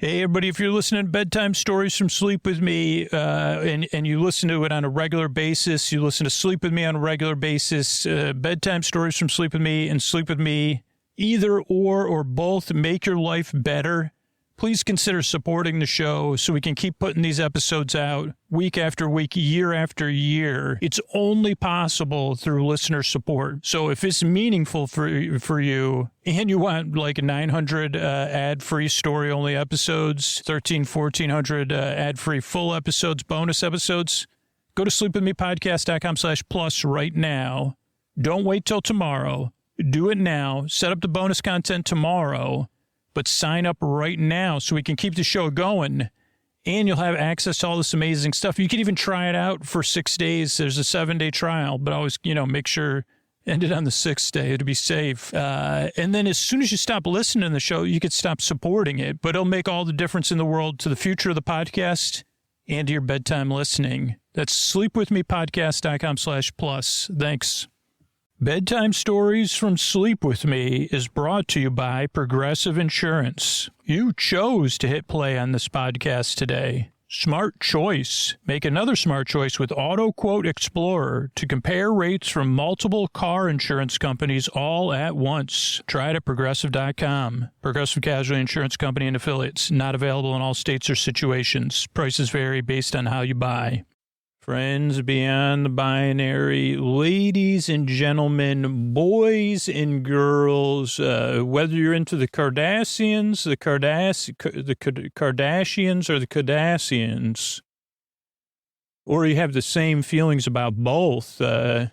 Hey, everybody, if you're listening to Bedtime Stories from Sleep With Me, and you listen to it on a regular basis, you listen to Sleep With Me on a regular basis, Bedtime Stories from Sleep With Me and Sleep With Me, either or both make your life better, please consider supporting the show so we can keep putting these episodes out week after week, year after year. It's only possible through listener support. So if it's meaningful for you and you want like 900 ad-free story-only episodes, 1,400 ad-free full episodes, bonus episodes, go to sleepwithmepodcast.com/plus right now. Don't wait till tomorrow. Do it now. Set up the bonus content tomorrow. But sign up right now so we can keep the show going, and you'll have access to all this amazing stuff. You can even try it out for 6 days. There's a 7-day trial, but always, make sure end it on the 6th day to be safe. And then as soon as you stop listening to the show, you could stop supporting it, but it'll make all the difference in the world to the future of the podcast and to your bedtime listening. That's sleepwithmepodcast.com/plus. Thanks. Bedtime Stories from Sleep With Me is brought to you by Progressive Insurance. You chose to hit play on this podcast today. Smart choice. Make another smart choice with Auto Quote Explorer to compare rates from multiple car insurance companies all at once. Try it at Progressive.com. Progressive Casualty Insurance Company and Affiliates. Not available in all states or situations. Prices vary based on how you buy. Friends beyond the binary, ladies and gentlemen, boys and girls, whether you're into the Kardashians, the Kardashians, or the Kardashians, or you have the same feelings about both. After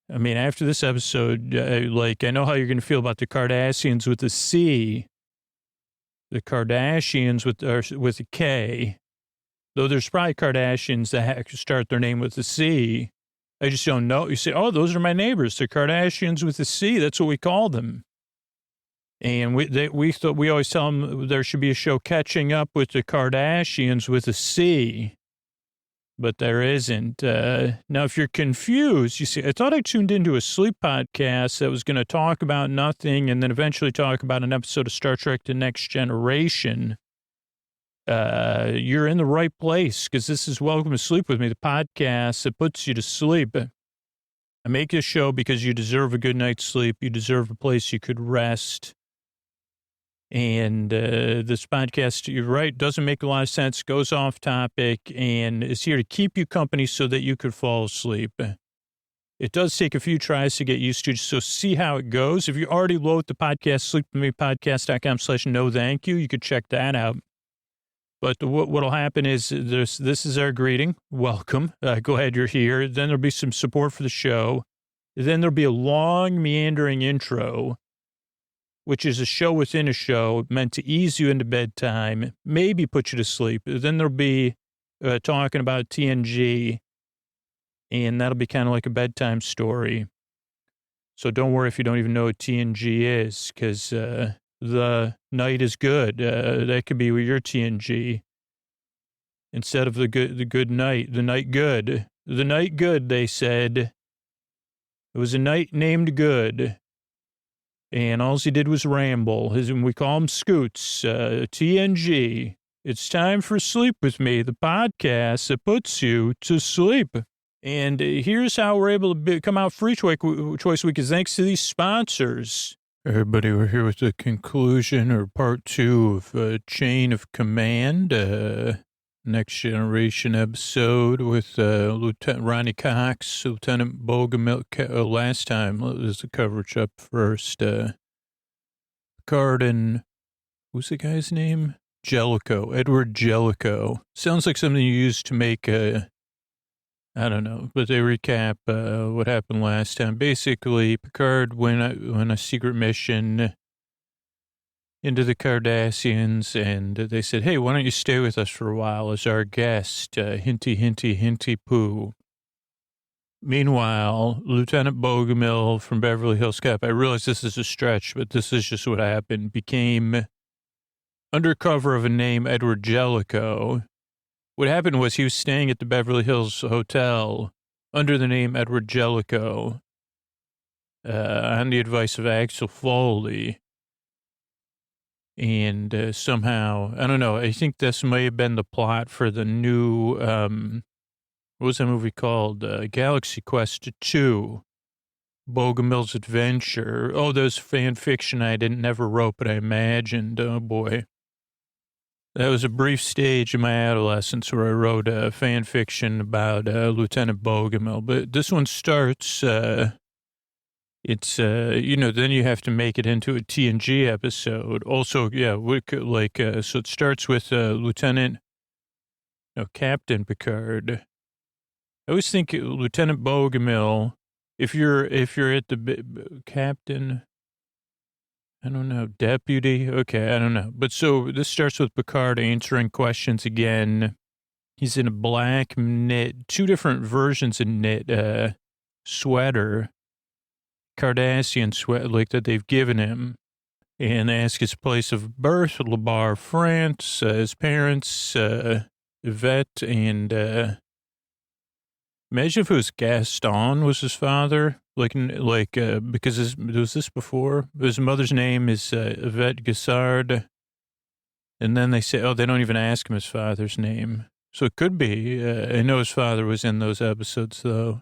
this episode, I know how you're going to feel about the Kardashians with a C, the Kardashians with a K. Though there's probably Kardashians that start their name with a C. I just don't know. You say, oh, those are my neighbors. The Kardashians with a C. That's what we call them. And we always tell them there should be a show catching up with the Kardashians with a C. But there isn't. Now, if you're confused, you see, I thought I tuned into a sleep podcast that was going to talk about nothing and then eventually talk about an episode of Star Trek The Next Generation. You're in the right place because this is Welcome to Sleep With Me, the podcast that puts you to sleep. I make this show because you deserve a good night's sleep. You deserve a place you could rest. And this podcast, you're right, doesn't make a lot of sense, goes off topic, and is here to keep you company so that you could fall asleep. It does take a few tries to get used to, so see how it goes. If you already load the podcast, sleepwithmepodcast.com/no thank you, you could check that out. But what'll happen is this is our greeting. Welcome. Go ahead, you're here. Then there'll be some support for the show. Then there'll be a long, meandering intro, which is a show within a show meant to ease you into bedtime, maybe put you to sleep. Then there'll be talking about TNG, and that'll be kind of like a bedtime story. So don't worry if you don't even know what TNG is, because the night is good. That could be your TNG. Instead of the good night, the night good. The night good, they said. It was a night named Good. And all he did was ramble. We call him Scoots. TNG. It's time for Sleep With Me, the podcast that puts you to sleep. And here's how we're able to come out free Choice Week is thanks to these sponsors. Everybody, we're here with the conclusion or part 2 of Chain of Command, Next Generation episode with Lieutenant Ronnie Cox, Lieutenant Bogomil. Last time, there's the coverage up first. Picard and, who's the guy's name? Jellicoe, Edward Jellicoe. Sounds like something you used to make I don't know, but they recap what happened last time. Basically, Picard went on a secret mission into the Cardassians, and they said, hey, why don't you stay with us for a while as our guest? Hinty, hinty, hinty, poo. Meanwhile, Lieutenant Bogomil from Beverly Hills Cop, I realize this is a stretch, but this is just what happened, became under cover of a name, Edward Jellicoe. What happened was he was staying at the Beverly Hills Hotel under the name Edward Jellicoe on the advice of Axel Foley. And somehow, I don't know, I think this may have been the plot for the new, what was that movie called? Galaxy Quest 2, Bogomil's Adventure. Oh, those fan fiction I never wrote, but I imagined. Oh, boy. That was a brief stage in my adolescence where I wrote fan fiction about Lieutenant Bogomil. But this one starts, it's, then you have to make it into a TNG episode. Also, yeah, so it starts with Captain Picard. I always think Lieutenant Bogomil, if you're at the captain, I don't know, deputy. Okay. I don't know. But so this starts with Picard answering questions again. He's in a black knit, two different versions of knit, sweater, Cardassian sweat, like that they've given him, and ask his place of birth, Le Bar, France, his parents, Yvette, and, imagine if it was Gaston was his father, because was this before? His mother's name is Yvette Gassard, and then they say, they don't even ask him his father's name. So it could be. I know his father was in those episodes, though.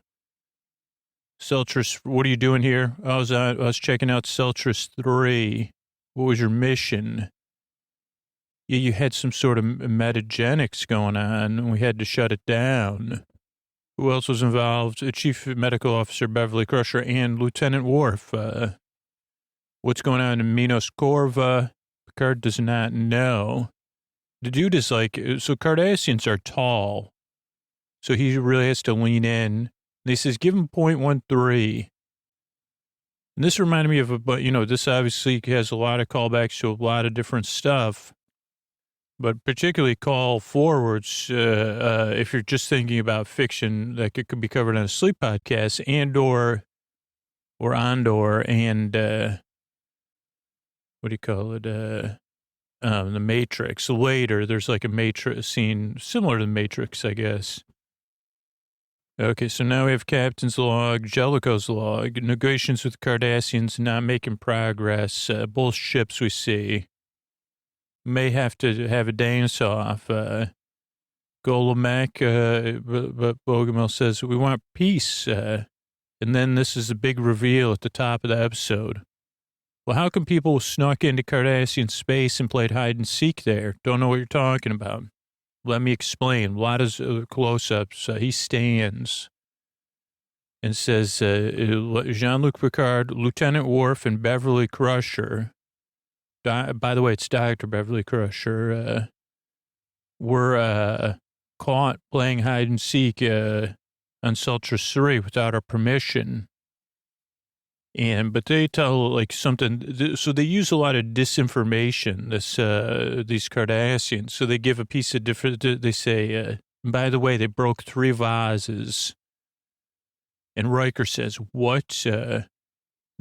Celtris, what are you doing here? I was checking out Celtris 3. What was your mission? Yeah, you had some sort of metagenics going on, and we had to shut it down. Who else was involved? Chief Medical Officer Beverly Crusher and Lieutenant Worf. What's going on in Minos Corva? Picard does not know. The dude is so Cardassians are tall, so he really has to lean in. And he says, give him 0.13. And this reminded me of this obviously has a lot of callbacks to a lot of different stuff. But particularly call forwards if you're just thinking about fiction that could be covered on a sleep podcast Andor, and what do you call it? The Matrix. Later, there's like a Matrix scene similar to the Matrix, I guess. Okay, so now we have Captain's log, Jellicoe's log, negotiations with Cardassians not making progress, both ships we see. May have to have a dance off. Golomek, but Bogomil says, we want peace. And then this is a big reveal at the top of the episode. Well, how come people snuck into Cardassian space and played hide and seek there? Don't know what you're talking about. Let me explain. A lot of close-ups. He stands and says, Jean-Luc Picard, Lieutenant Worf, and Beverly Crusher. By the way, it's Dr. Beverly Crusher. Were caught playing hide and seek on Celtris 3 without our permission. But they tell something, so they use a lot of disinformation, these Cardassians. So they give a piece of different, they say, by the way, they broke 3 vases. And Riker says, what?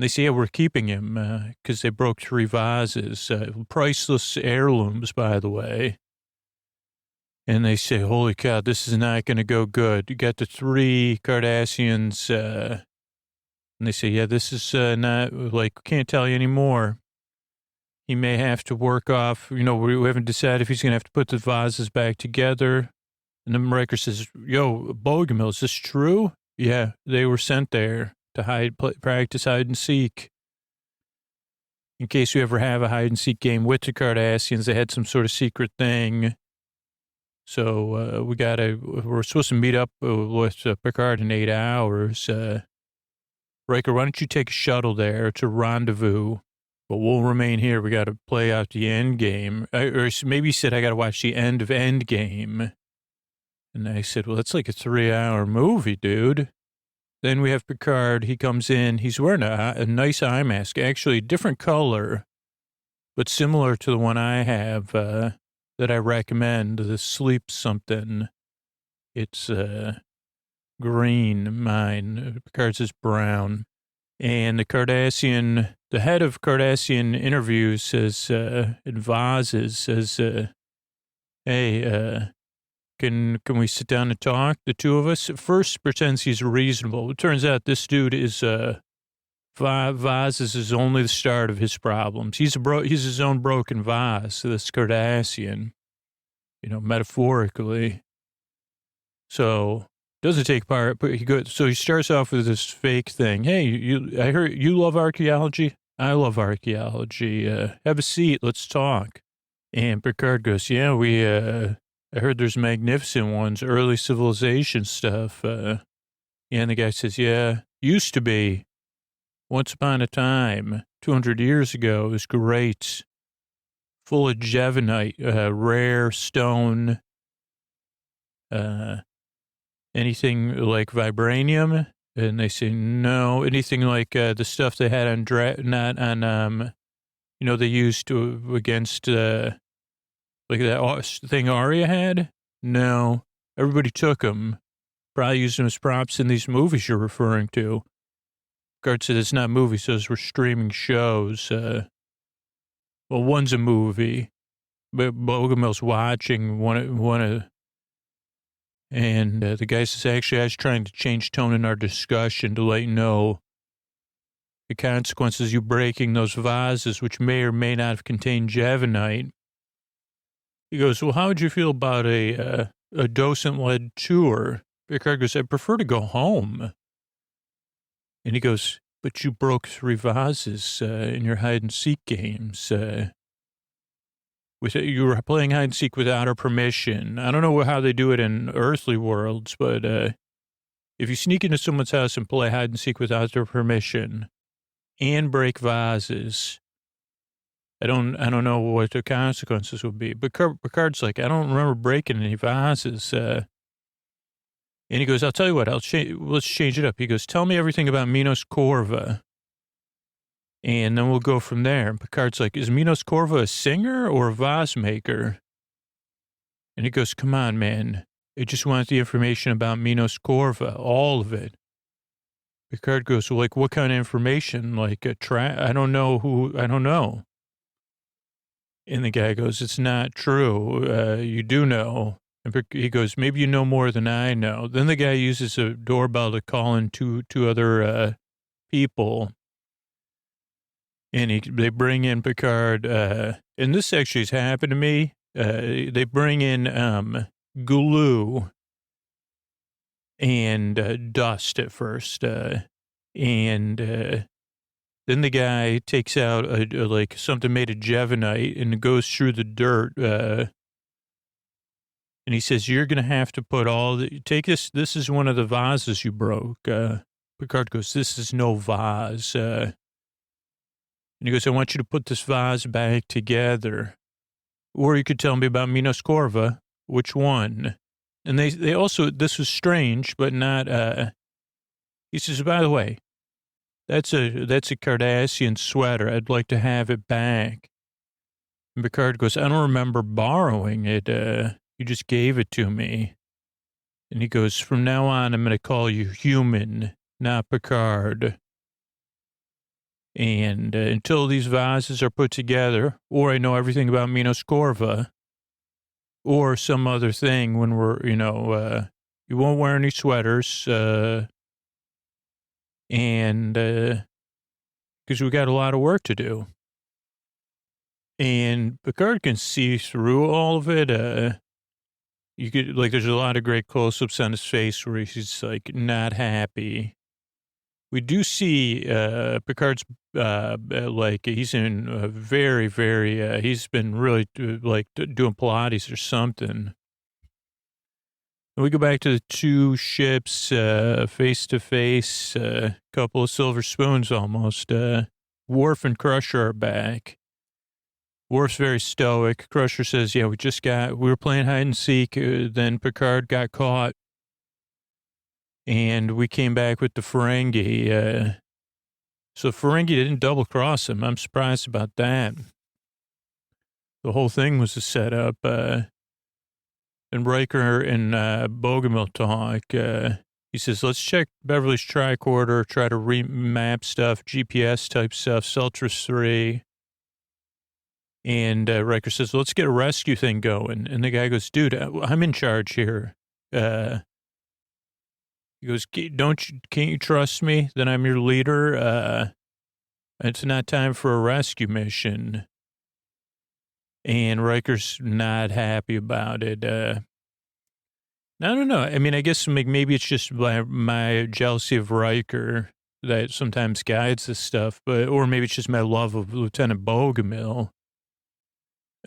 They say, yeah, we're keeping him because they broke 3 vases, priceless heirlooms, by the way. And they say, holy cow, this is not going to go good. You got the 3 Cardassians, and they say, yeah, this is not, can't tell you anymore. He may have to work off, we haven't decided if he's going to have to put the vases back together. And then Riker says, yo, Bogomil, is this true? Yeah, they were sent there to practice hide and seek. In case you ever have a hide and seek game with the Cardassians, they had some sort of secret thing. So we're supposed to meet up with Picard in 8 hours. Riker, why don't you take a shuttle there to rendezvous? But we'll remain here. We got to play out the end game. Or maybe he said, I got to watch the end of End Game. And I said, well, that's like a 3-hour movie, dude. Then we have Picard. He comes in. He's wearing a nice eye mask, actually a different color, but similar to the one I have that I recommend, the Sleep something. It's green, mine. Picard's is brown. And the head of Cardassian interviews says, advises, says, hey, can we sit down and talk, the two of us? At first pretends he's reasonable. It turns out this dude is vases is only the start of his problems. He's his own broken vase, this Cardassian, metaphorically. So doesn't take part, but so he starts off with this fake thing. Hey, I heard you love archaeology. I love archaeology. Have a seat. Let's talk. And Picard goes, yeah, I heard there's magnificent ones, early civilization stuff. And the guy says, yeah, used to be. Once upon a time, 200 years ago, it was great. Full of Jevonite, rare stone, anything like vibranium. And they say, no, anything like the stuff they had on, they used against, like that thing Arya had? No, everybody took them. Probably used them as props in these movies you're referring to. Picard said it's not movies, those were streaming shows. Well, one's a movie, but Bogomil's watching one of, and the guy says, actually, I was trying to change tone in our discussion to let you know the consequences of you breaking those vases, which may or may not have contained Jevonite. He goes, well, how would you feel about a docent-led tour? Picard goes, I prefer to go home. And he goes, but you broke 3 vases in your hide-and-seek games. You were playing hide-and-seek without our permission. I don't know how they do it in earthly worlds, but if you sneak into someone's house and play hide-and-seek without their permission and break vases, I don't know what the consequences would be. But Picard's like, I don't remember breaking any vases. And he goes, I'll tell you what, let's change it up. He goes, tell me everything about Minos Corva. And then we'll go from there. And Picard's like, is Minos Corva a singer or a vase maker? And he goes, come on, man. I just want the information about Minos Corva, all of it. Picard goes, well, like, what kind of information? Like I don't know. And the guy goes, it's not true. You do know. And he goes, maybe you know more than I know. Then the guy uses a doorbell to call in two other people. And they bring in Picard. And this actually has happened to me. They bring in glue and dust at first. And then the guy takes out like something made of Jevonite and goes through the dirt. And he says, you're going to have to put take this. This is one of the vases you broke. Picard goes, this is no vase. And he goes, I want you to put this vase back together. Or you could tell me about Minos Corva. Which one? And they also, this was strange, but not, he says, by the way, that's a Cardassian sweater. I'd like to have it back. And Picard goes, I don't remember borrowing it. You just gave it to me. And he goes, from now on, I'm going to call you human, not Picard. And until these vases are put together, or I know everything about Minos Corva, or some other thing when we're, you won't wear any sweaters, and because we got a lot of work to do. And Picard can see through all of it. You could, like, there's a lot of great close-ups on his face where he's, like, not happy. We do see Picard's, like, he's in very, very, he's been really, doing Pilates or something. And we go back to the 2 ships, face-to-face, couple of silver spoons almost. Worf and Crusher are back. Worf's very stoic. Crusher says, yeah, we were playing hide and seek. Then Picard got caught. And we came back with the Ferengi. So Ferengi didn't double cross him. I'm surprised about that. The whole thing was a setup. And Riker and Bogomil talk. He says, let's check Beverly's tricorder, try to remap stuff, GPS type stuff, Celtris 3. And Riker says, let's get a rescue thing going. And the guy goes, dude, I'm in charge here. He goes, can't you trust me that I'm your leader? It's not time for a rescue mission. And Riker's not happy about it. I don't know. I mean, I guess maybe it's just my jealousy of Riker that sometimes guides this stuff, or maybe it's just my love of Lieutenant Bogomil,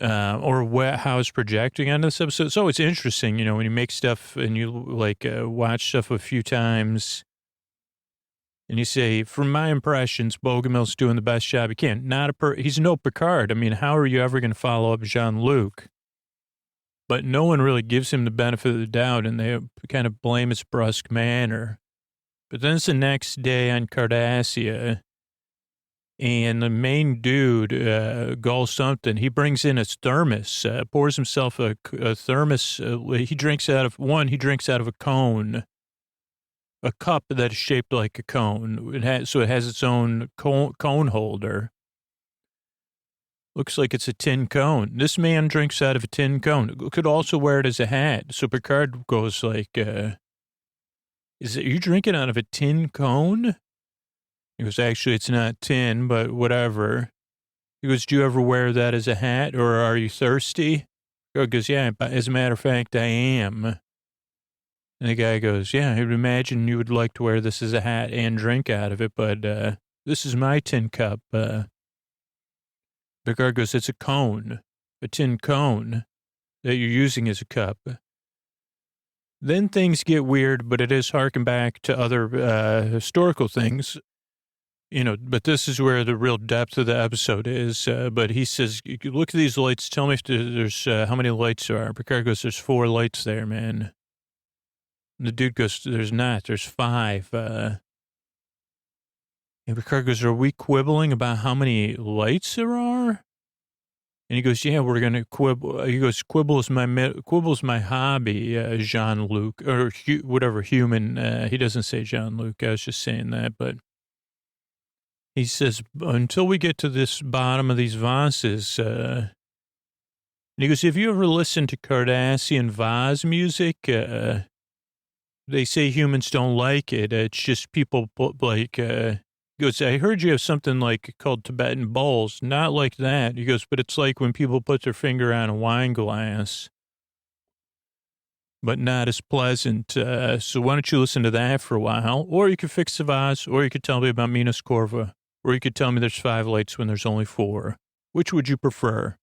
or how it's projecting on this episode. So it's interesting, when you make stuff and you watch stuff a few times and you say, from my impressions, Bogomil's doing the best job he can. He's no Picard. I mean, how are you ever going to follow up Jean-Luc? But no one really gives him the benefit of the doubt, and they kind of blame his brusque manner. But then it's the next day on Cardassia, and the main dude, Gull something, he brings in his thermos, pours himself a thermos. He drinks out of a cone, a cup that is shaped like a cone. It has its own cone holder. Looks like it's a tin cone. This man drinks out of a tin cone. Could also wear it as a hat. So Picard goes are you drinking out of a tin cone? He goes, actually, it's not tin, but whatever. He goes, do you ever wear that as a hat, or are you thirsty? Picard goes, yeah, as a matter of fact, I am. And the guy goes, yeah, I would imagine you would like to wear this as a hat and drink out of it, but this is my tin cup. Picard goes, it's a tin cone that you're using as a cup. Then things get weird, but it is harking back to other historical things, but this is where the real depth of the episode is. But he says, look at these lights. Tell me if there's how many lights there are. Picard goes, there's 4 lights there, man. And the dude goes, there's not. There's 5. And Picard goes, are we quibbling about how many lights there are? And he goes, yeah, we're going to quibble. He goes, quibble's my hobby, Jean-Luc, or whatever human. He doesn't say Jean-Luc. I was just saying that. But he says, until we get to this bottom of these vases. And he goes, have you ever listened to Cardassian vase music? They say humans don't like it. It's just people he goes, I heard you have something called Tibetan bowls. Not like that. He goes, but it's like when people put their finger on a wine glass, but not as pleasant. So why don't you listen to that for a while? Or you could fix the vase, or you could tell me about Minas Corva, or you could tell me there's 5 lights when there's only 4. Which would you prefer?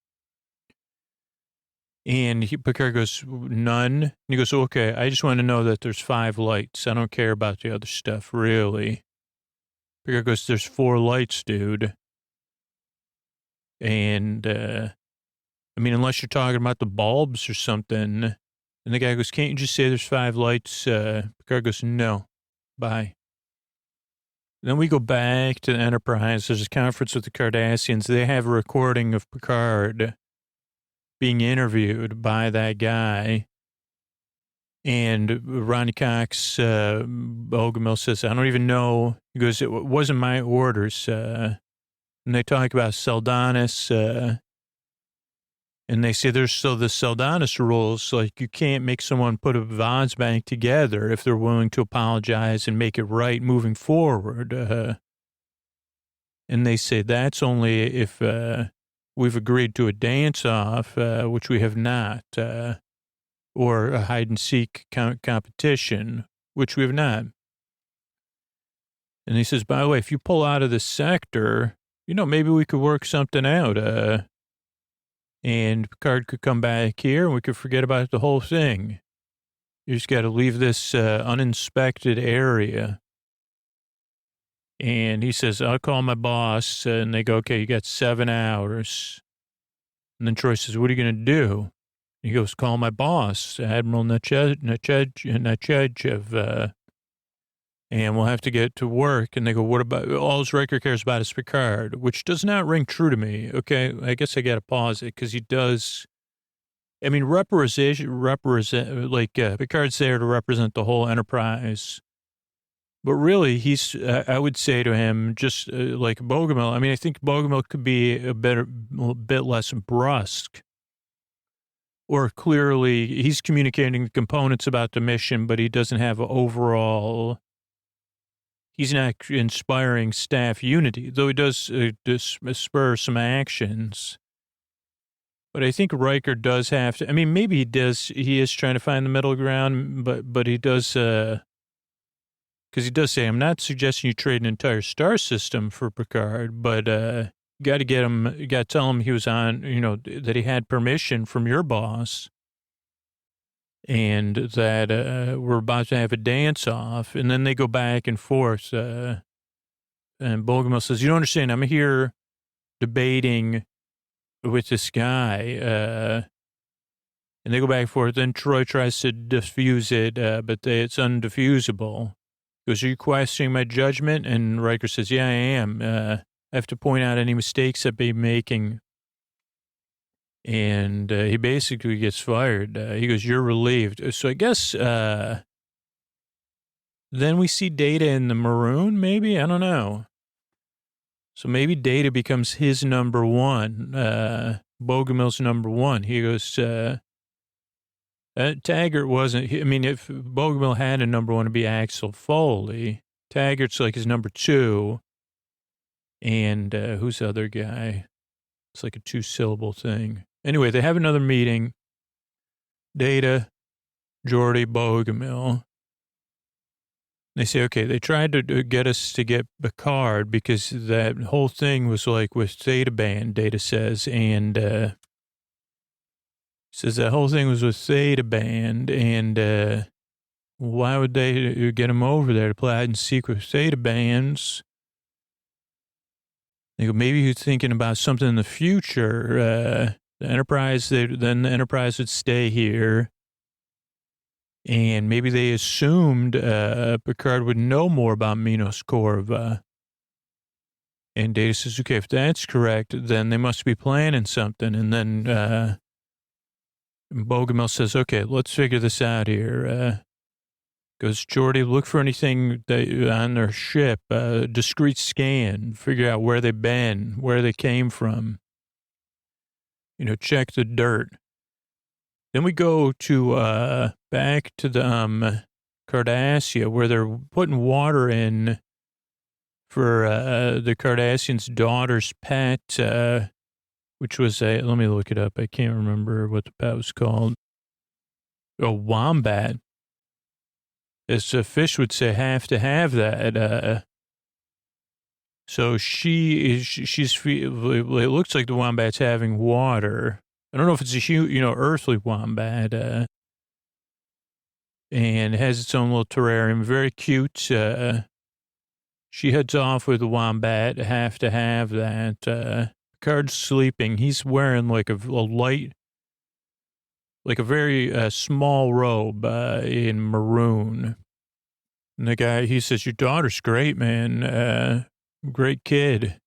And Picard goes, none. And he goes, okay, I just want to know that there's 5 lights. I don't care about the other stuff, really. Picard goes, there's 4 lights, dude. And, I mean, unless you're talking about the bulbs or something. And the guy goes, can't you just say there's 5 lights? Picard goes, no, bye. Then we go back to the Enterprise. There's a conference with the Cardassians. They have a recording of Picard being interviewed by that guy. And Ronnie Cox, Bogomil says, I don't even know. He goes, it wasn't my orders. And they talk about Saldanis, and they say the Saldanis rules, you can't make someone put a vase back together if they're willing to apologize and make it right moving forward. And they say that's only if we've agreed to a dance-off, which we have not, or a hide-and-seek competition, which we have not. And he says, by the way, if you pull out of this sector, maybe we could work something out. And Picard could come back here and we could forget about the whole thing. You just got to leave this uninspected area. And he says, I'll call my boss. And they go, okay, you got 7 hours. And then Troy says, what are you going to do? He goes, call my boss, Admiral Nechayev, and we'll have to get to work. And they go, what about, all Riker cares about is Picard, which does not ring true to me. Okay, I guess I got to pause it because he does. I mean, Picard's there to represent the whole Enterprise. But really, I would say to him, just like Bogomil, I mean, I think Bogomil could be a bit less brusque. Or clearly, he's communicating the components about the mission, but he doesn't have overall, he's not inspiring staff unity, though he does spur some actions. But I think Riker does have to, I mean, maybe he is trying to find the middle ground, but he does, because he does say, I'm not suggesting you trade an entire star system for Picard, but got to get him, you got to tell him he was on, that he had permission from your boss and that we're about to have a dance off. And then they go back and forth. And Bogomil says, you don't understand, I'm here debating with this guy. And they go back and forth. Then Troy tries to diffuse it, but it's undifusable. He goes, are you questioning my judgment? And Riker says, yeah, I am. I have to point out any mistakes I've been making. And he basically gets fired. He goes, you're relieved. So I guess then we see Data in the maroon, maybe? I don't know. So maybe Data becomes his number one, Bogomil's number one. He goes, Taggart wasn't, I mean, if Bogomil had a number one, it'd be Axel Foley. Taggart's like his number two. And who's the other guy? It's like a 2-syllable thing. Anyway, they have another meeting. Data, Geordi, Bogomil. They say, okay, they tried to get us to get Picard because that whole thing was like with Theta Band, Data says, and says that whole thing was with Theta Band, and why would they get him over there to play hide and seek with Theta Bands? They go, maybe he's thinking about something in the future. The Enterprise, then the Enterprise would stay here. And maybe they assumed Picard would know more about Minos Corva. And Data says, okay, if that's correct, then they must be planning something. And then Bogomil says, okay, let's figure this out here. Goes, Geordi, look for anything on their ship, discrete scan, figure out where they've been, where they came from. Check the dirt. Then we go to back to the Cardassia, where they're putting water in for the Cardassian's daughter's pet, which was let me look it up. I can't remember what the pet was called. A wombat. As a fish would say, have to have that. So she's, it looks like the wombat's having water. I don't know if it's a huge, earthly wombat, and it has its own little terrarium. Very cute. She heads off with the wombat. Have to have that. Picard's sleeping. He's wearing like a light, like a very small robe in maroon. And the guy, he says, your daughter's great, man. Great kid.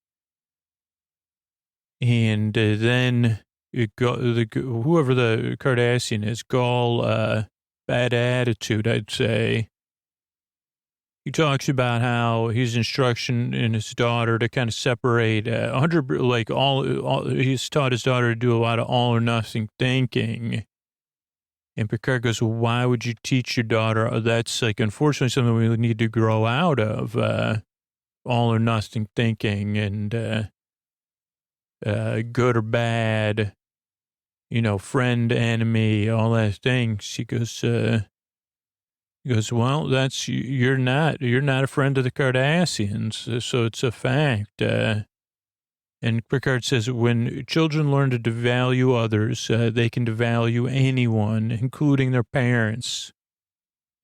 And then whoever the Cardassian is, Gul, bad attitude, I'd say. He talks about how his instruction in his daughter to kind of separate 100, like he's taught his daughter to do a lot of all or nothing thinking. And Picard goes, well, why would you teach your daughter? That's like, unfortunately, something we need to grow out of, all or nothing thinking and good or bad, friend, enemy, all that thing. She goes, well, you're not a friend of the Cardassians, so it's a fact. And Picard says, when children learn to devalue others, they can devalue anyone, including their parents.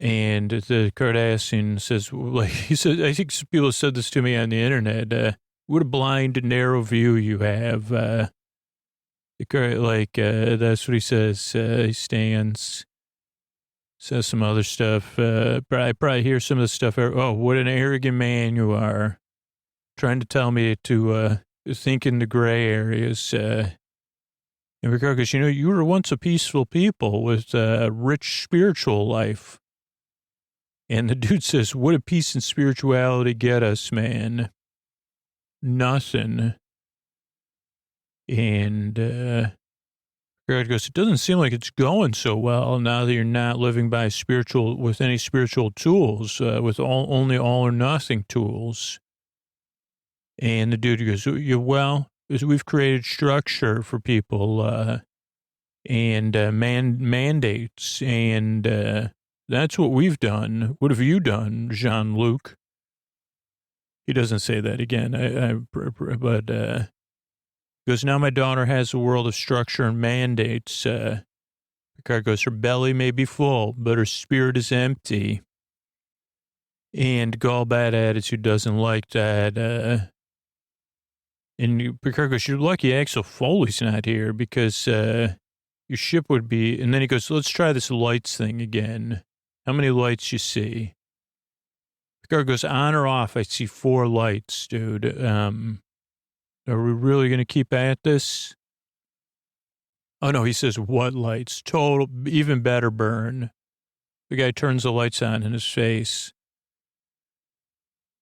And the Cardassian says, like he said, I think people have said this to me on the internet. What a blind, narrow view you have. That's what he says. He stands, says some other stuff. I probably hear some of the stuff. Oh, what an arrogant man you are, trying to tell me to think in the gray areas. And Picard goes, you were once a peaceful people with a rich spiritual life. And the dude says, what did peace and spirituality get us, man? Nothing. And Picard goes, it doesn't seem like it's going so well now that you're not living by with any spiritual tools, with only all or nothing tools. And the dude goes, yeah, well, we've created structure for people, and mandates, and that's what we've done. What have you done, Jean-Luc? He doesn't say that again, but goes, now my daughter has a world of structure and mandates. Picard goes, her belly may be full, but her spirit is empty. And Gall Bad Attitude doesn't like that. And Picard goes, you're lucky Axel Foley's not here because your ship would be... And then he goes, let's try this lights thing again. How many lights you see? Picard goes, on or off, I see 4 lights, dude. Are we really going to keep at this? Oh, no, he says, what lights? Total, even better burn. The guy turns the lights on in his face.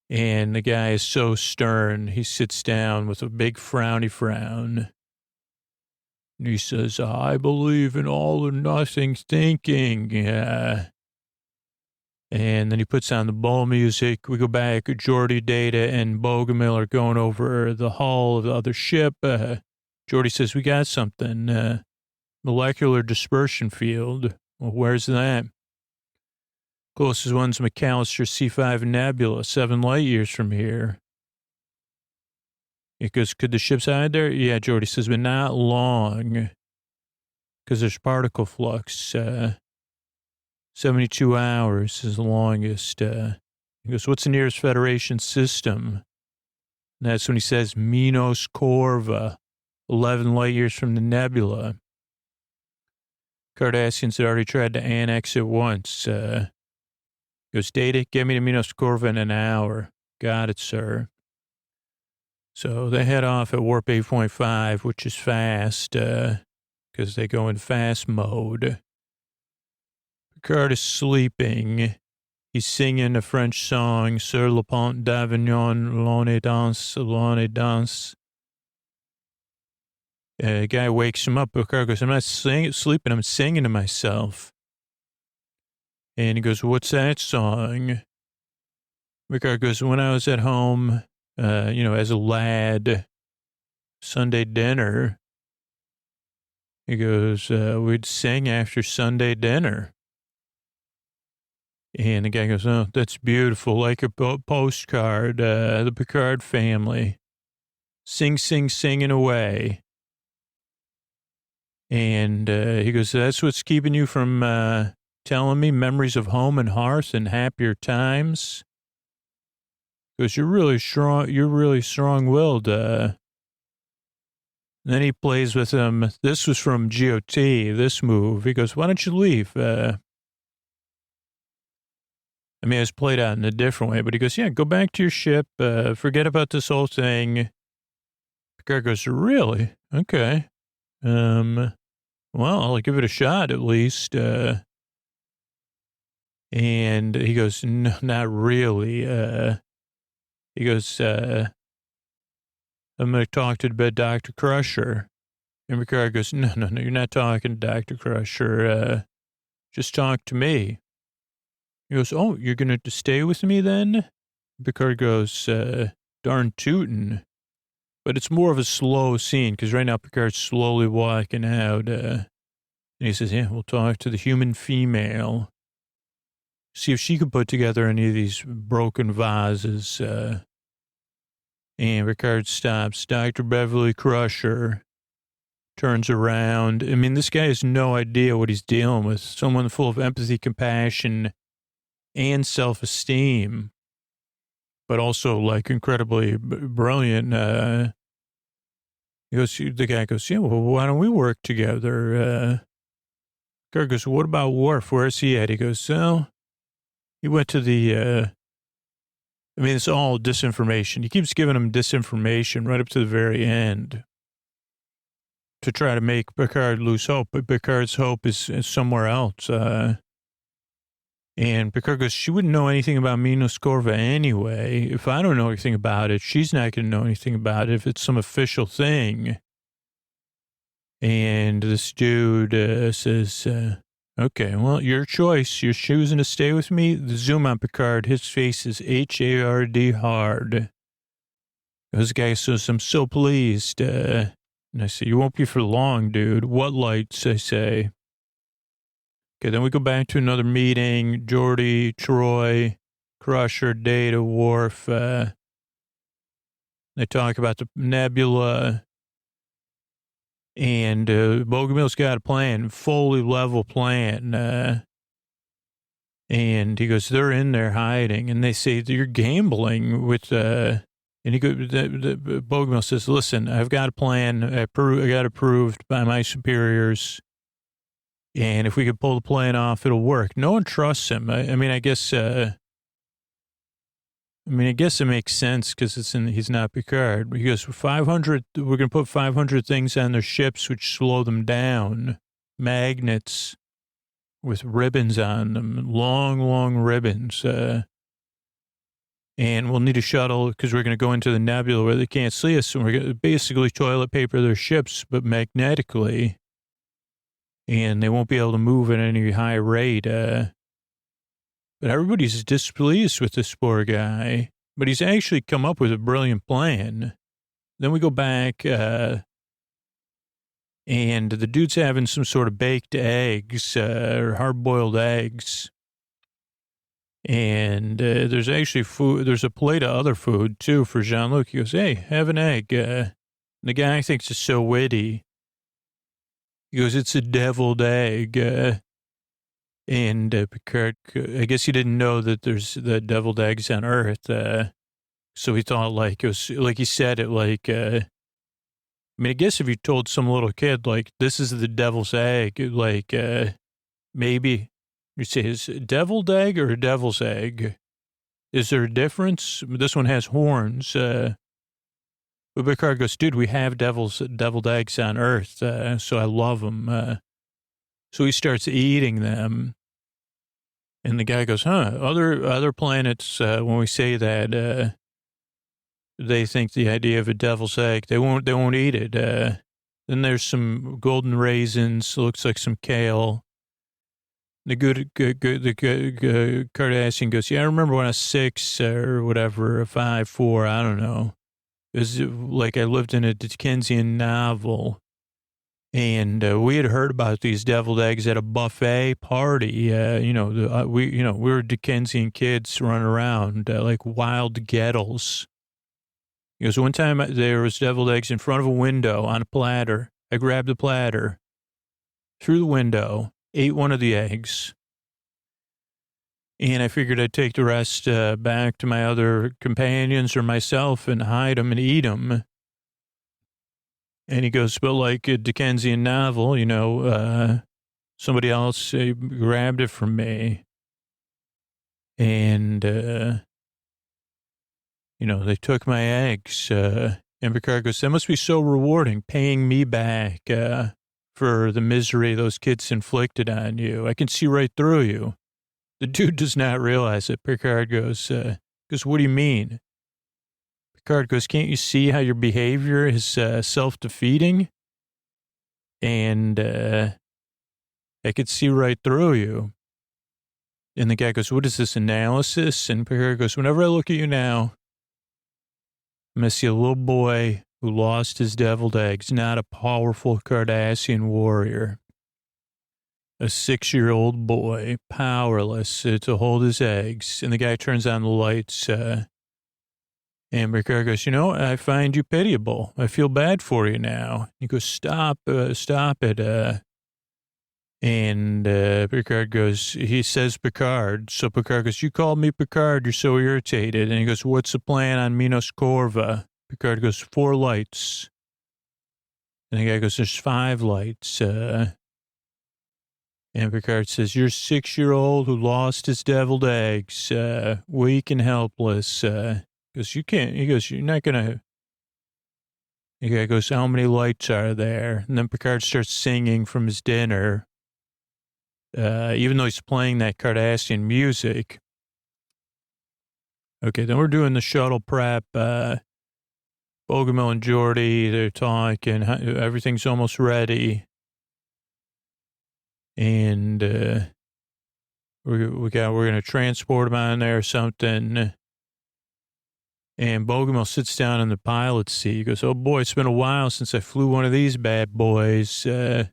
And the guy is so stern, he sits down with a big frowny frown. And he says, I believe in all or nothing thinking. And then he puts on the bowl music. We go back. Geordi, Data, and Bogomil are going over the hull of the other ship. Geordi says, we got something. Molecular dispersion field. Well, where's that? Closest one's McAllister C5 Nebula, 7 light years from here. It goes, could the ships hide there? Yeah, Geordi says, but not long. Because there's particle flux. 72 hours is the longest. He goes, what's the nearest Federation system? And that's when he says Minos Corva, 11 light years from the nebula. Cardassians had already tried to annex it once. He goes, Data, get me to Minos Corva in an hour. Got it, sir. So they head off at warp 8.5, which is fast, because they go in fast mode. Picard is sleeping. He's singing a French song, Sur le pont d'Avignon, l'on est danse, l'on est danse. The guy wakes him up. Picard goes, I'm not sleeping, I'm singing to myself. And he goes, what's that song? Picard goes, when I was at home, as a lad, Sunday dinner. He goes, we'd sing after Sunday dinner. And the guy goes, oh, that's beautiful, like a postcard, the Picard family. Sing, sing, singing away. And he goes, that's what's keeping you from telling me memories of home and hearth and happier times? Because you're really strong-willed. Then he plays with him. This was from GOT, this move. He goes, why don't you leave? It's played out in a different way, but he goes, yeah, go back to your ship. Forget about this whole thing. Picard goes, really? Okay. Well, I'll give it a shot at least. And he goes, no, not really. He goes, I'm going to talk to Dr. Crusher. And Picard goes, no, you're not talking to Dr. Crusher. Just talk to me. He goes, oh, you're going to stay with me then? Picard goes, darn tootin'. But it's more of a slow scene because right now Picard's slowly walking out. And he says, yeah, we'll talk to the human female. See if she could put together any of these broken vases. And Picard stops. Dr. Beverly Crusher turns around. This guy has no idea what he's dealing with. Someone full of empathy, compassion, and self-esteem, but also like incredibly brilliant. The guy goes, yeah, well, why don't we work together? Picard goes, what about Worf? Where's he at? He goes, well, he went to the, it's all disinformation. He keeps giving him disinformation right up to the very end to try to make Picard lose hope. But Picard's hope is somewhere else. And Picard goes, she wouldn't know anything about Minos Corva anyway. If I don't know anything about it, she's not going to know anything about it if it's some official thing. And this dude says, okay, well, your choice. You're choosing to stay with me. The zoom on Picard, his face is Hard hard. This guy says, I'm so pleased. And I say, you won't be for long, dude. What lights? I say. Okay, then we go back to another meeting. Geordi, Troy, Crusher, Data, Worf. They talk about the nebula. And Bogomil's got a plan, fully level plan. And he goes, they're in there hiding. And they say, you're gambling with... and he goes, Bogomil says, listen, I've got a plan. I got approved by my superiors. And if we could pull the plan off, it'll work. No one trusts him. I mean, I guess it makes sense because he's not Picard. He goes, 500, we're going to put 500 things on their ships which slow them down. Magnets with ribbons on them, long, long ribbons. And we'll need a shuttle because we're going to go into the nebula where they can't see us. And we're going to basically toilet paper their ships, but magnetically. And they won't be able to move at any high rate. But everybody's displeased with this poor guy. But he's actually come up with a brilliant plan. Then we go back, and the dude's having some sort of baked eggs, or hard-boiled eggs. And there's actually food. There's a plate of other food, too, for Jean-Luc. He goes, hey, have an egg. The guy thinks it's so witty. He goes, it's a deviled egg. And Picard, I guess he didn't know that there's the deviled eggs on Earth. So he thought like it was like he said it like, I mean, I guess if you told some little kid, like, this is the devil's egg, like, maybe you say, is it deviled egg or a devil's egg? Is there a difference? This one has horns. But Picard goes, dude, we have deviled eggs on Earth, so I love them. So he starts eating them. And the guy goes, huh, other planets, when we say that, they think the idea of a devil's egg, they won't eat it. Then there's some golden raisins, looks like some kale. The Cardassian goes, yeah, I remember when I was 6 or whatever, 5, 4, I don't know. It was like I lived in a Dickensian novel. And we had heard about these deviled eggs at a buffet party. We were Dickensian kids running around like wild gettles. He goes, one time there was deviled eggs in front of a window on a platter. I grabbed the platter, through the window, ate one of the eggs. And I figured I'd take the rest back to my other companions or myself and hide them and eat them. And he goes, but like a Dickensian novel, somebody else grabbed it from me. And, they took my eggs. And Picard goes, that must be so rewarding, paying me back for the misery those kids inflicted on you. I can see right through you. The dude does not realize it. Picard goes, what do you mean? Picard goes, can't you see how your behavior is self-defeating? And I could see right through you. And the guy goes, what is this, analysis? And Picard goes, whenever I look at you now, I'm going to see a little boy who lost his deviled eggs, not a powerful Cardassian warrior. A 6-year-old boy, powerless to hold his eggs. And the guy turns on the lights. And Picard goes, I find you pitiable. I feel bad for you now. He goes, stop it. And Picard goes, he says Picard. So Picard goes, you called me Picard. You're so irritated. And he goes, what's the plan on Minos Corva? Picard goes, 4 lights. And the guy goes, there's 5 lights. And Picard says, you're a 6-year-old who lost his deviled eggs, weak and helpless. Goes, you can't, he goes, you're not going to, the guy goes, how many lights are there? And then Picard starts singing from his dinner, even though he's playing that Cardassian music. Okay, then we're doing the shuttle prep. Bogomil and Geordi, they're talking. Everything's almost ready. And we're going to transport him on there or something. And Bogomil sits down in the pilot's seat. He goes, oh, boy, it's been a while since I flew one of these bad boys. Goes,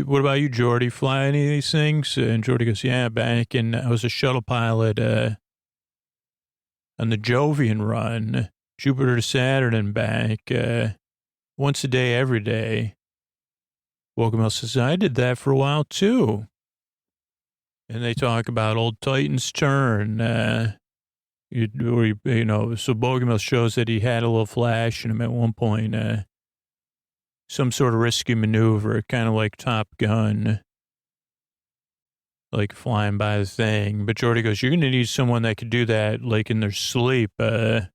what about you, Geordi? Fly any of these things? And Geordi goes, yeah, back in, I was a shuttle pilot on the Jovian run, Jupiter to Saturn and back, once a day, every day. Bogomil says, I did that for a while, too. And they talk about old Titan's turn, so Bogomil shows that he had a little flash in him at one point, some sort of risky maneuver, kind of like Top Gun, like flying by the thing. But Geordi goes, you're going to need someone that could do that, like in their sleep. The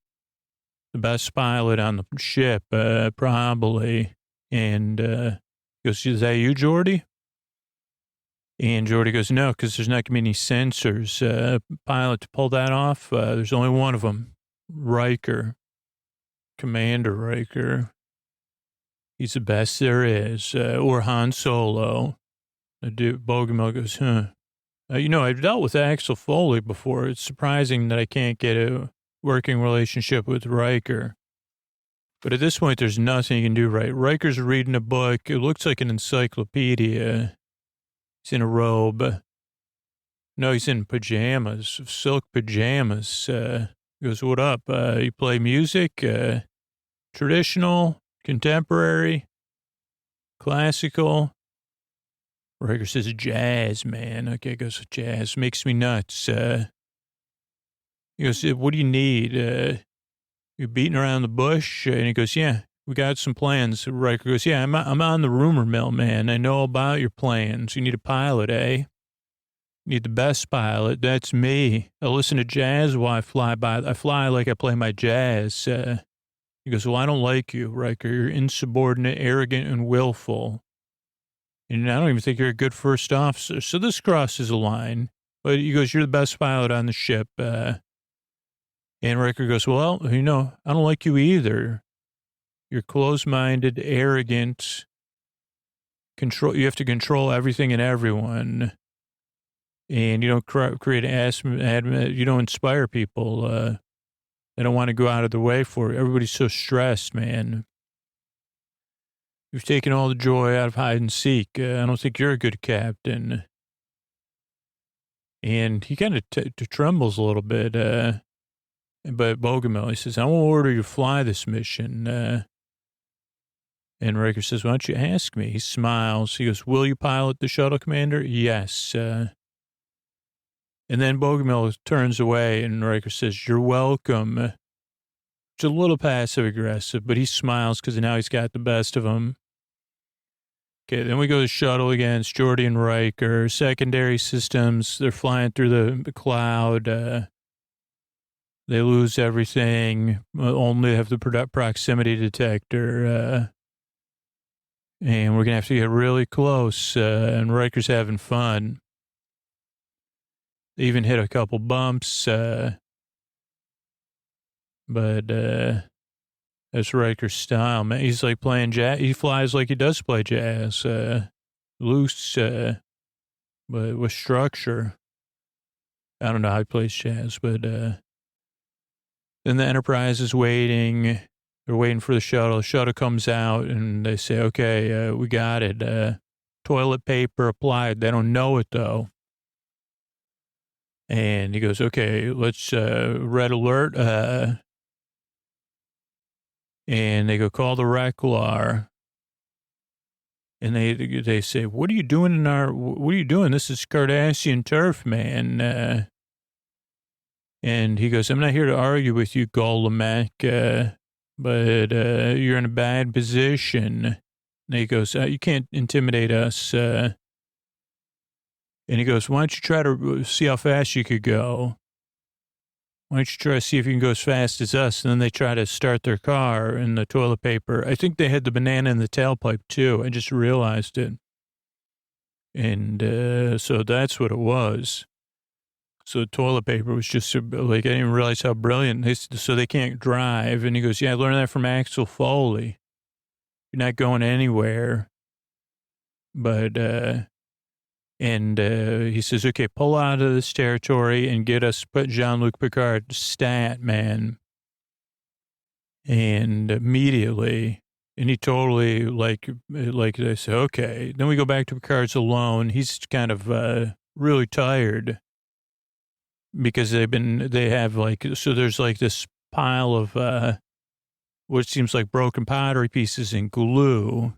best pilot on the ship, probably. And goes, is that you, Geordi? And Geordi goes, no, because there's not going to be any sensors. Pilot to pull that off, there's only one of them. Riker. Commander Riker. He's the best there is. Or Han Solo. Bogomil goes, I've dealt with Axel Foley before. It's surprising that I can't get a working relationship with Riker. But at this point, there's nothing you can do right. Riker's reading a book. It looks like an encyclopedia. He's in a robe. No, he's in pajamas, silk pajamas. He goes, what up? You play music? Traditional, contemporary, classical? Riker says, jazz, man. Okay, goes, jazz makes me nuts. He goes, what do you need? You're beating around the bush? And he goes, yeah, we got some plans. Riker goes, yeah, I'm on the rumor mill, man. I know about your plans. You need a pilot, eh? You need the best pilot. That's me. I listen to jazz while I fly by. I fly like I play my jazz. He goes, well, I don't like you, Riker. You're insubordinate, arrogant, and willful. And I don't even think you're a good first officer. So this crosses a line. But he goes, you're the best pilot on the ship. And Riker goes, well, I don't like you either. You're closed-minded, arrogant, you have to control everything and everyone. And you don't create you don't inspire people. They don't want to go out of the way for it. Everybody's so stressed, man. You've taken all the joy out of hide and seek. I don't think you're a good captain. And he kind of trembles a little bit. But Bogomil, he says, I won't order you to fly this mission. And Riker says, why don't you ask me? He smiles. He goes, will you pilot the shuttle, Commander? Yes. And then Bogomil turns away and Riker says, you're welcome. It's a little passive aggressive, but he smiles because now he's got the best of him. Okay, then we go to shuttle again. It's Geordi and Riker. Secondary systems, they're flying through the cloud. They lose everything. Only have the proximity detector. And we're going to have to get really close. And Riker's having fun. They even hit a couple bumps. But that's Riker's style, man. He's like playing jazz. He flies like he does play jazz. Loose, but with structure. I don't know how he plays jazz, but then the Enterprise is waiting. They're waiting for the shuttle. The shuttle comes out, and they say, okay, we got it. Toilet paper applied. They don't know it, though. And he goes, okay, let's red alert. And they go, call the Reklar. And they say, what are you doing what are you doing? This is Cardassian turf, man. And he goes, I'm not here to argue with you, Golomek, but you're in a bad position. And he goes, you can't intimidate us. And he goes, why don't you try to see how fast you could go? Why don't you try to see if you can go as fast as us? And then they try to start their car and the toilet paper. I think they had the banana in the tailpipe, too. I just realized it. And so that's what it was. So the toilet paper was just like, I didn't even realize how brilliant. So they can't drive. And he goes, yeah, I learned that from Axel Foley. You're not going anywhere. But, he says, okay, pull out of this territory and put Jean-Luc Picard stat, man. And immediately, and he totally, like they say, okay. Then we go back to Picard's alone. He's kind of really tired because they have like, so there's like this pile of what seems like broken pottery pieces and glue.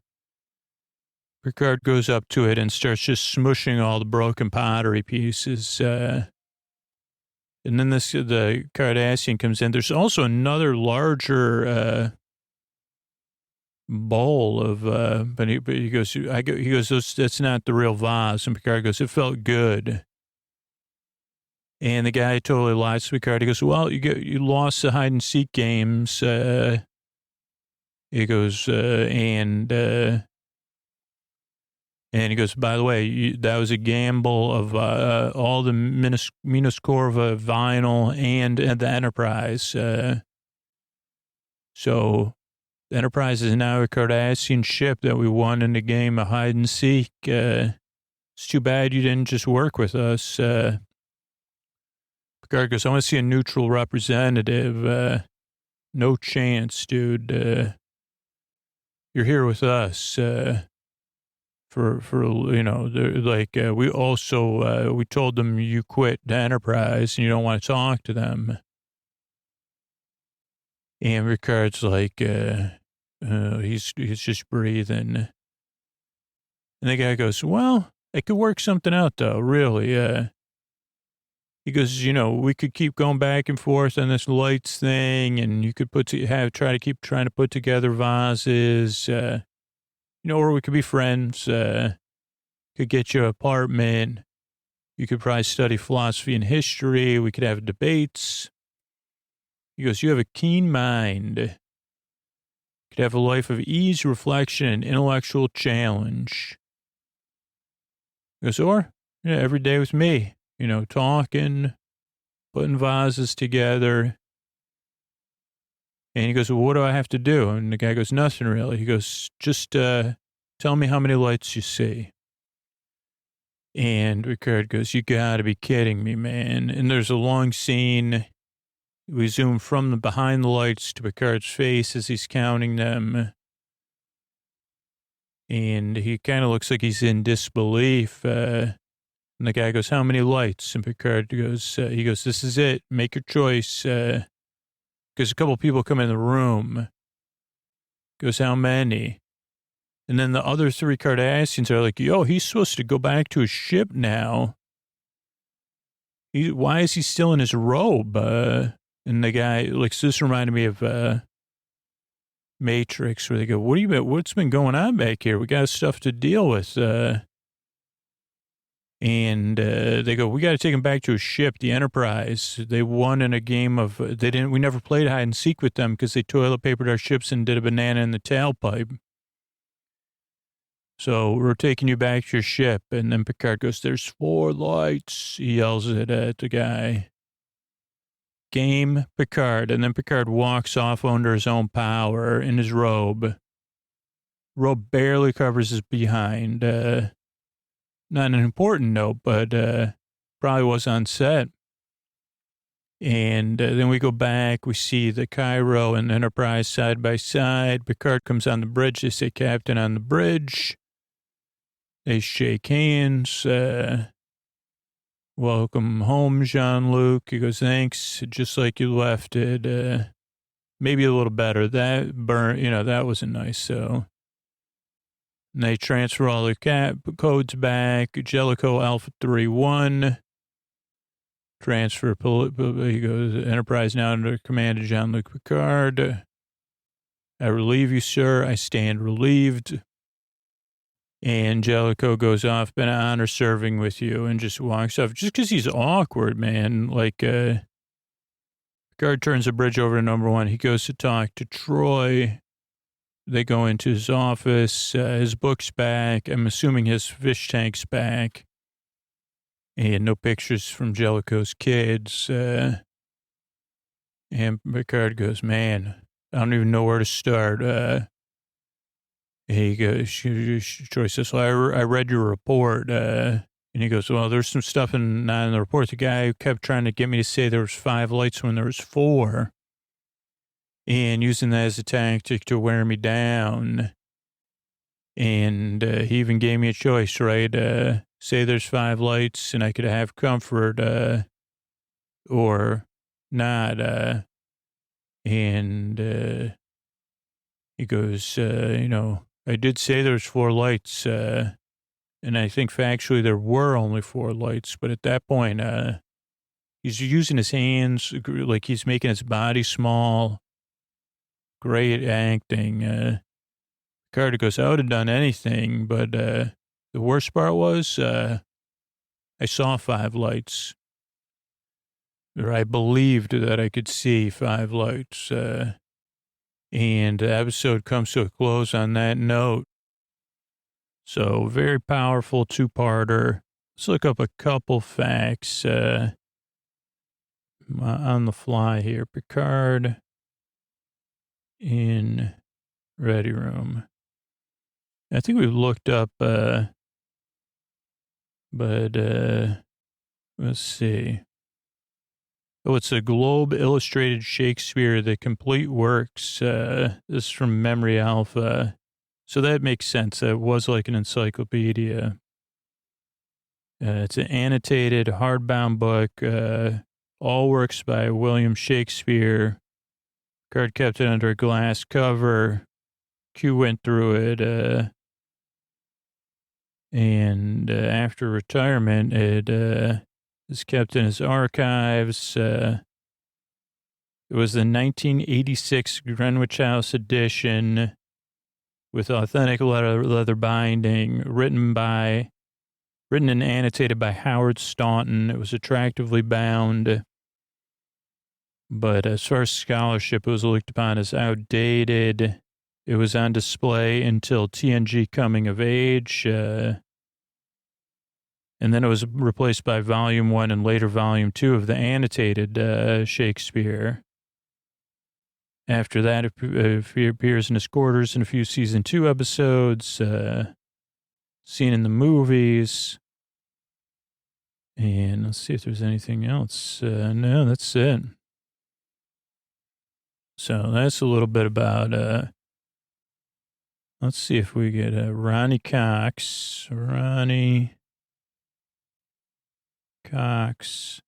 Picard goes up to it and starts just smushing all the broken pottery pieces. And then the Cardassian comes in. There's also another larger bowl of, but he goes, that's not the real vase. And Picard goes, it felt good. And the guy totally lies to Picard. He goes, well, you lost the hide and seek games. He goes, and he goes, by the way, that was a gamble of all the Minoscorva vinyl and the Enterprise. So the Enterprise is now a Cardassian ship that we won in the game of hide and seek. It's too bad you didn't just work with us. Picard goes, I want to see a neutral representative. No chance, dude. You're here with us. For we also we told them you quit the Enterprise and you don't want to talk to them. And Picard's like, he's just breathing. And the guy goes, well, I could work something out though, really. He goes, we could keep going back and forth on this lights thing, and you could keep trying to put together vases. Or we could be friends, could get you an apartment. You could probably study philosophy and history. We could have debates. He goes, you have a keen mind. Could have a life of ease, reflection, and intellectual challenge. He goes, or, every day with me, talking, putting vases together. And he goes, well, what do I have to do? And the guy goes, nothing really. He goes, just tell me how many lights you see. And Picard goes, you got to be kidding me, man. And there's a long scene. We zoom from behind the lights to Picard's face as he's counting them. And he kind of looks like he's in disbelief. And the guy goes, how many lights? And Picard goes, this is it. Make your choice. Because a couple of people come in the room. Goes, how many? And then the other three Cardassians are like, yo, he's supposed to go back to his ship now. Why is he still in his robe? And the guy, so this reminded me of Matrix, where they go, what's been going on back here? We got stuff to deal with. And they go, we got to take him back to his ship, the Enterprise. They won in a game we never played hide and seek with them because they toilet papered our ships and did a banana in the tailpipe. So we're taking you back to your ship. And then Picard goes, there's 4 lights. He yells it at the guy. Game Picard. And then Picard walks off under his own power in his robe. Robe barely covers his behind. Not an important note, but probably was on set. And then we go back. We see the Cairo and Enterprise side by side. Picard comes on the bridge. They say, Captain on the bridge. They shake hands. Welcome home, Jean-Luc. He goes, thanks. Just like you left it. Maybe a little better. That that wasn't nice. So. And they transfer all their codes back. Jellicoe Alpha 3-1. Transfer. He goes, Enterprise now under command of Jean-Luc Picard. I relieve you, sir. I stand relieved. And Jellicoe goes off, been an honor serving with you, and just walks off. Just because he's awkward, man. Picard turns the bridge over to number 1. He goes to talk to Troy. They go into his office, his book's back. I'm assuming his fish tank's back. And no pictures from Jellicoe's kids. And Picard goes, man, I don't even know where to start. He goes, Troy says, well, I read your report. And he goes, well, there's some stuff not in the report. The guy kept trying to get me to say there was 5 lights when there was 4. And using that as a tactic to wear me down. And he even gave me a choice, right? Say there's 5 lights and I could have comfort or not. And he goes, I did say there's 4 lights. And I think factually there were only 4 lights. But at that point, he's using his hands like he's making his body small. Great acting. Carter goes, I would have done anything, but the worst part was I saw 5 lights. Or I believed that I could see 5 lights. And the episode comes to a close on that note. So very powerful 2-parter. Let's look up a couple facts on the fly here. Picard in Ready Room. I think we've looked up, but let's see. Oh, it's a Globe Illustrated Shakespeare, the complete works. This is from Memory Alpha. So that makes sense. It was like an encyclopedia. It's an annotated hardbound book. All works by William Shakespeare. Card kept it under a glass cover. Q went through it. And after retirement, it is kept in his archives. It was the 1986 Greenwich House edition with authentic leather binding, written and annotated by Howard Staunton. It was attractively bound. But as far as scholarship, it was looked upon as outdated. It was on display until TNG Coming of Age. And then it was replaced by Volume 1 and later Volume 2 of the annotated Shakespeare. After that, it appears in his quarters in a few Season 2 episodes, seen in the movies. And let's see if there's anything else. No, that's it. So that's a little bit about, let's see if we get Ronnie Cox. Ronnie Cox.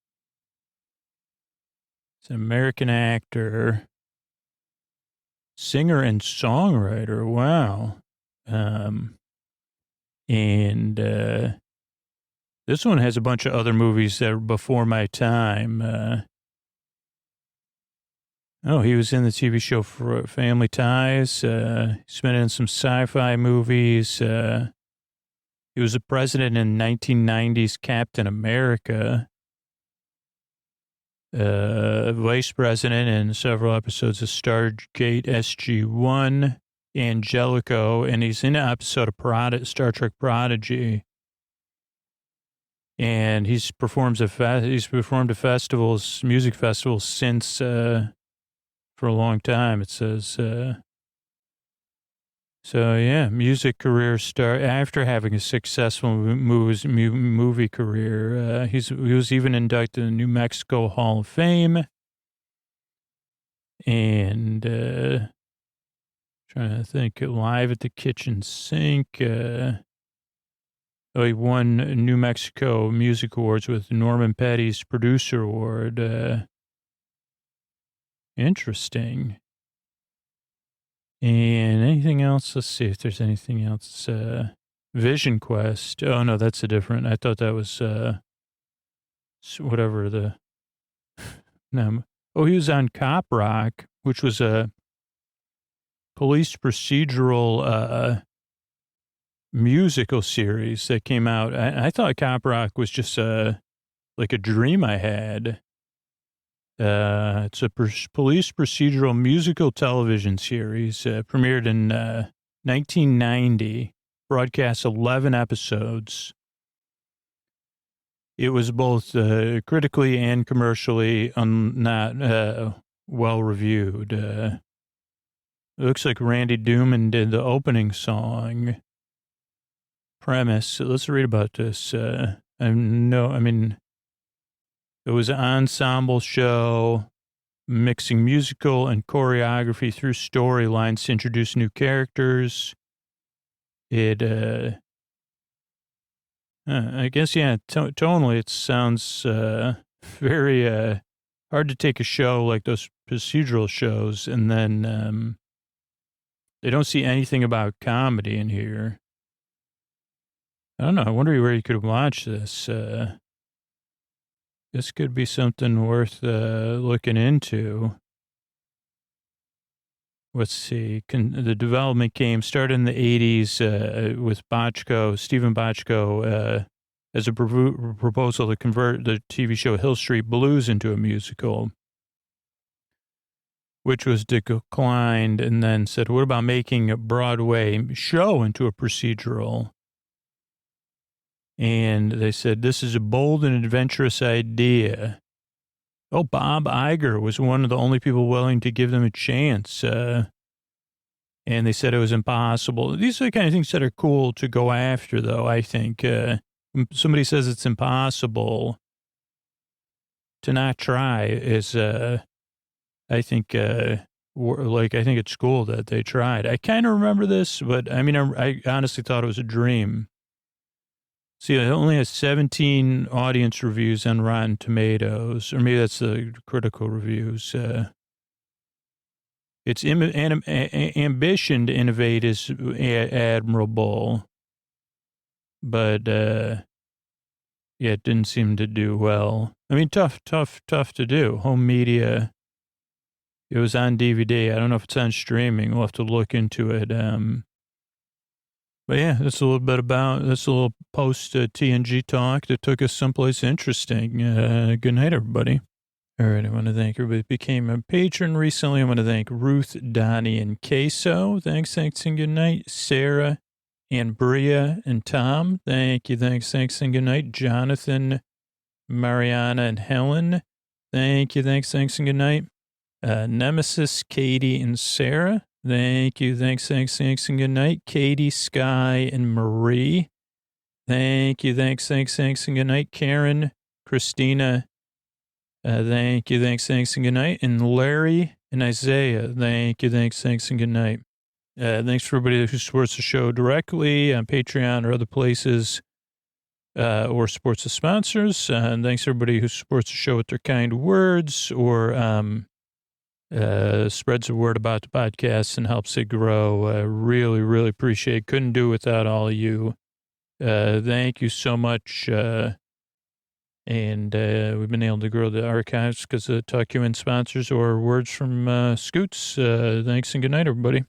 It's an American actor, singer and songwriter. Wow. And this one has a bunch of other movies that were before my time. He was in the TV show for Family Ties. He's been in some sci-fi movies. He was a president in 1990's Captain America. Vice president in several episodes of Stargate SG-1, Angelico, and he's in an episode of Star Trek Prodigy. And he's performed at festivals, music festivals since for a long time. It says music career start after having a successful movie career. He was even inducted in the New Mexico Hall of Fame. And trying to think, Live at the Kitchen Sink. He won New Mexico Music Awards with Norman Petty's Producer Award. Interesting. And anything else? Let's see if there's anything else. Vision Quest. Oh, no, that's a different. I thought that was whatever the. No. Oh, he was on Cop Rock, which was a police procedural musical series that came out. I thought Cop Rock was just like a dream I had. It's a police procedural musical television series, premiered in 1990, broadcast 11 episodes. it was both critically and commercially not well reviewed. It looks like Randy Newman did the opening song. Premise. Let's read about this. It was an ensemble show mixing musical and choreography through storylines to introduce new characters. I guess, yeah, tonally it sounds very hard to take a show like those procedural shows and then they don't see anything about comedy in here. I don't know. I wonder where you could watch this. This could be something worth looking into. Let's see. The development started in the 80s with Stephen Bochco, as a proposal to convert the TV show Hill Street Blues into a musical, which was declined, and then said, what about making a Broadway show into a procedural? And they said, this is a bold and adventurous idea. Oh, Bob Iger was one of the only people willing to give them a chance. And they said it was impossible. These are the kind of things that are cool to go after, though, I think. When somebody says it's impossible, to not try is, I think it's cool that they tried. I kind of remember this, but I honestly thought it was a dream. See, it only has 17 audience reviews on Rotten Tomatoes, or maybe that's the critical reviews. Its ambition to innovate is admirable, but it didn't seem to do well. Tough to do. Home media. It was on DVD. I don't know if it's on streaming. We'll have to look into it. But yeah, that's a little post TNG talk that took us someplace interesting. Good night, everybody. All right, I want to thank everybody who became a patron recently. I want to thank Ruth, Donnie, and Queso. Thanks, and good night. Sarah, and Bria, and Tom. Thank you, thanks, and good night. Jonathan, Mariana, and Helen. Thank you, thanks, and good night. Nemesis, Katie, and Sarah. Thank you. Thanks, and good night. Katie, Sky, and Marie. Thank you. Thanks, and good night. Karen, Christina. Thank you. Thanks, and good night. And Larry and Isaiah. Thank you. Thanks, and good night. Thanks for everybody who supports the show directly on Patreon or other places, or supports the sponsors. And thanks everybody who supports the show with their kind words or, spreads the word about the podcast and helps it grow. Really, really appreciate it. Couldn't do it without all of you. Thank you so much. And we've been able to grow the archives because of Talk Human sponsors or words from Scoots. Thanks and good night, everybody.